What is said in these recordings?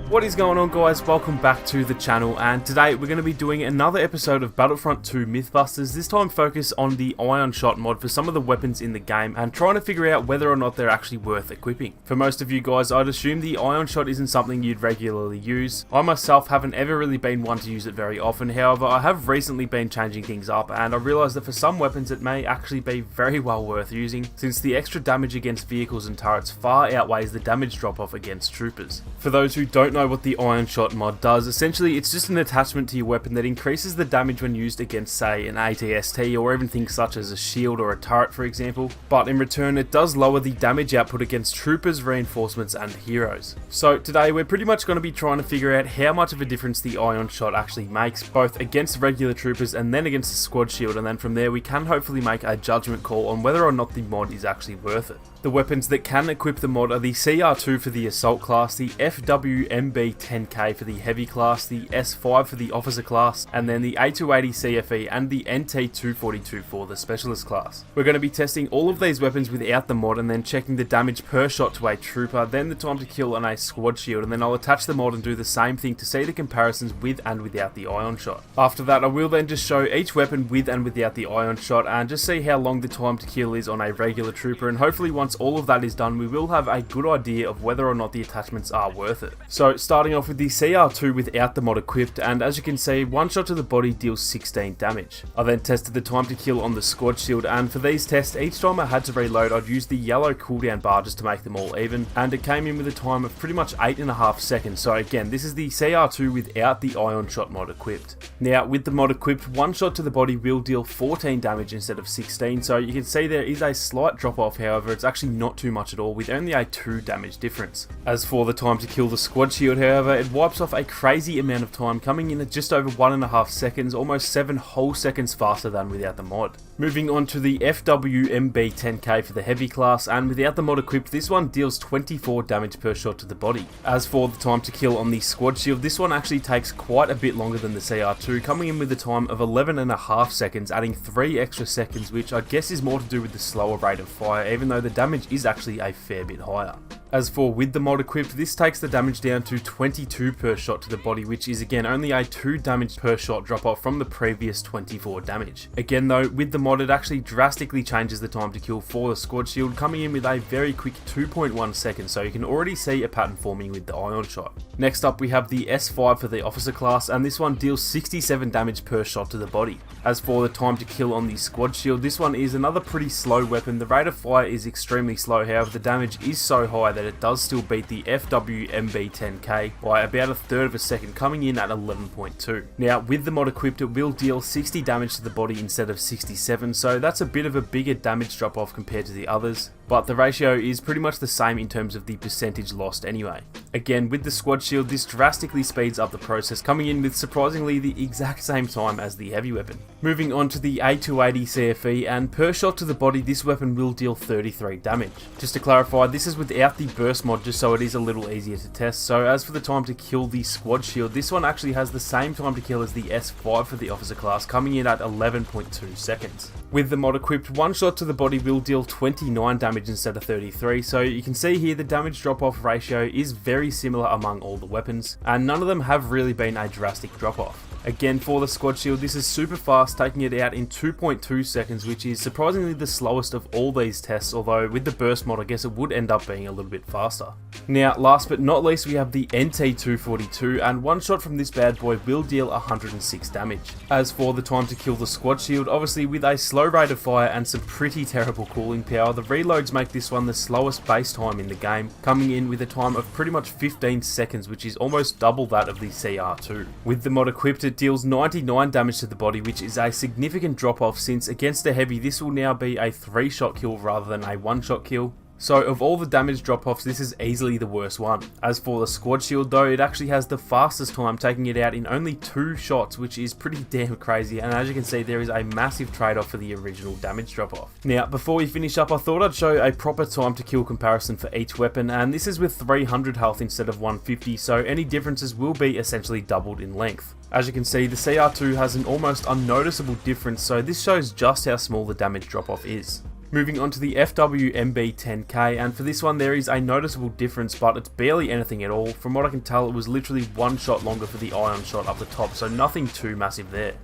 What is going on, guys? Welcome back to the channel, and today we're going to be doing another episode of Battlefront 2 Mythbusters, this time focus on the Ion Shot mod for some of the weapons in the game and trying to figure out whether or not they're actually worth equipping. For most of you guys, I'd assume the Ion Shot isn't something you'd regularly use. I myself haven't ever really been one to use it very often, however I have recently been changing things up and I realised that for some weapons it may actually be very well worth using, since the extra damage against vehicles and turrets far outweighs the damage drop off against troopers. For those who don't know what the Ion Shot mod does, essentially it's just an attachment to your weapon that increases the damage when used against, say, an ATST or even things such as a shield or a turret, for example, but in return it does lower the damage output against troopers, reinforcements and heroes. So today we're pretty much going to be trying to figure out how much of a difference the Ion Shot actually makes, both against regular troopers and then against the squad shield, and then from there we can hopefully make a judgment call on whether or not the mod is actually worth it. The weapons that can equip the mod are the CR2 for the Assault class, the FWMB-10K for the Heavy class, the S5 for the Officer class, and then the A280 CFE and the NT242 for the Specialist class. We're going to be testing all of these weapons without the mod and then checking the damage per shot to a trooper, then the time to kill on a squad shield, and then I'll attach the mod and do the same thing to see the comparisons with and without the Ion Shot. After that I will then just show each weapon with and without the Ion Shot and just see how long the time to kill is on a regular trooper, and hopefully once all of that is done we will have a good idea of whether or not the attachments are worth it. So starting off with the CR2 without the mod equipped, and as you can see, one shot to the body deals 16 damage. I then tested the time to kill on the squad shield, and for these tests each time I had to reload I'd use the yellow cooldown bar just to make them all even, and it came in with a time of pretty much 8.5 seconds. So again, this is the CR2 without the Ion Shot mod equipped. Now with the mod equipped, one shot to the body will deal 14 damage instead of 16, so you can see there is a slight drop off, however it's actually not too much at all with only a 2 damage difference. As for the time to kill the squad shield, however, it wipes off a crazy amount of time, coming in at just over 1.5 seconds, almost 7 whole seconds faster than without the mod. Moving on to the FWMB-10K for the Heavy class, and without the mod equipped this one deals 24 damage per shot to the body. As for the time to kill on the squad shield, this one actually takes quite a bit longer than the CR2, coming in with a time of 11.5 seconds, adding 3 extra seconds, which I guess is more to do with the slower rate of fire, even though the damage is actually a fair bit higher. As for with the mod equipped, this takes the damage down to 22 per shot to the body, which is again only a 2 damage per shot drop off from the previous 24 damage. Again though, with the mod it actually drastically changes the time to kill for the squad shield, coming in with a very quick 2.1 seconds, so you can already see a pattern forming with the Ion Shot. Next up we have the S5 for the Officer class, and this one deals 67 damage per shot to the body. As for the time to kill on the squad shield, this one is another pretty slow weapon. The rate of fire is extremely slow, however the damage is so high that it does still beat the FWMB-10K by about 1/3 of a second, coming in at 11.2. Now with the mod equipped it will deal 60 damage to the body instead of 67, so that's a bit of a bigger damage drop off compared to the others, but the ratio is pretty much the same in terms of the percentage lost anyway. Again with the squad shield this drastically speeds up the process, coming in with surprisingly the exact same time as the heavy weapon. Moving on to the A280 CFE, and per shot to the body this weapon will deal 33 damage. Just to clarify, this is without the burst mod, just so it is a little easier to test. So as for the time to kill the squad shield, this one actually has the same time to kill as the S5 for the Officer class, coming in at 11.2 seconds. With the mod equipped, one shot to the body will deal 29 damage instead of 33, so you can see here the damage drop off ratio is very similar among all the weapons, and none of them have really been a drastic drop off. Again for the squad shield this is super fast, taking it out in 2.2 seconds, which is surprisingly the slowest of all these tests, although with the burst mod I guess it would end up being a little bit faster. Now last but not least we have the NT242, and one shot from this bad boy will deal 106 damage. As for the time to kill the squad shield, obviously with a slow rate of fire and some pretty terrible cooling power, the reloads make this one the slowest base time in the game, coming in with a time of pretty much 15 seconds, which is almost double that of the CR2. With the mod equipped it deals 99 damage to the body, which is a significant drop off, since against a heavy this will now be a 3-shot kill rather than a 1-shot kill. So of all the damage drop offs this is easily the worst one. As for the squad shield though, it actually has the fastest time, taking it out in only 2 shots, which is pretty damn crazy, and as you can see there is a massive trade off for the original damage drop off. Now before we finish up I thought I'd show a proper time to kill comparison for each weapon, and this is with 300 health instead of 150, so any differences will be essentially doubled in length. As you can see, the CR2 has an almost unnoticeable difference, so this shows just how small the damage drop off is. Moving on to the FWMB-10K, and for this one there is a noticeable difference, but it's barely anything at all. From what I can tell, it was literally one shot longer for the ion shot up the top, so nothing too massive there.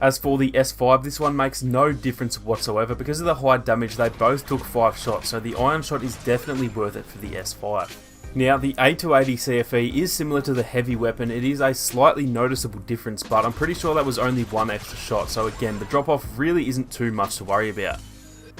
As for the S5, this one makes no difference whatsoever. Because of the high damage, they both took 5 shots, so the ion shot is definitely worth it for the S5. Now, the A280 CFE is similar to the heavy weapon. It is a slightly noticeable difference, but I'm pretty sure that was only one extra shot, so again, the drop off really isn't too much to worry about.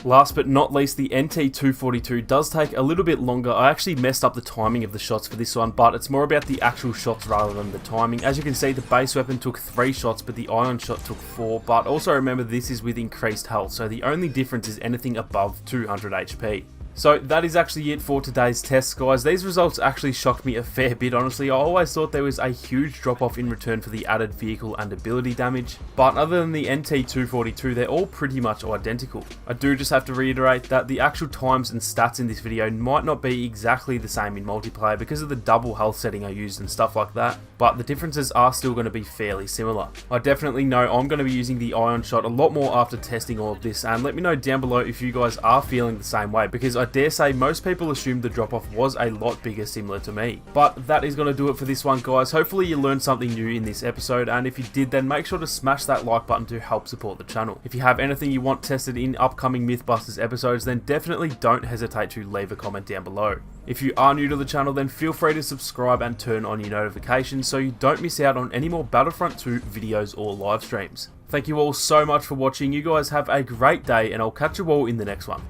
Last but not least, the NT242 does take a little bit longer. I actually messed up the timing of the shots for this one, but it's more about the actual shots rather than the timing. As you can see, the base weapon took 3 shots, but the ion shot took 4, but also remember this is with increased health, so the only difference is anything above 200 HP. So that is actually it for today's tests, guys. These results actually shocked me a fair bit, honestly. I always thought there was a huge drop off in return for the added vehicle and ability damage, but other than the NT242, they're all pretty much identical. I do just have to reiterate that the actual times and stats in this video might not be exactly the same in multiplayer because of the double health setting I used and stuff like that, but the differences are still going to be fairly similar. I definitely know I'm going to be using the ion shot a lot more after testing all of this, and let me know down below if you guys are feeling the same way, because I dare say most people assumed the drop off was a lot bigger similar to me. But that is going to do it for this one, guys. Hopefully you learned something new in this episode, and if you did, then make sure to smash that like button to help support the channel. If you have anything you want tested in upcoming Mythbusters episodes, then definitely don't hesitate to leave a comment down below. If you are new to the channel, then feel free to subscribe and turn on your notifications so you don't miss out on any more Battlefront 2 videos or live streams. Thank you all so much for watching. You guys have a great day, and I'll catch you all in the next one.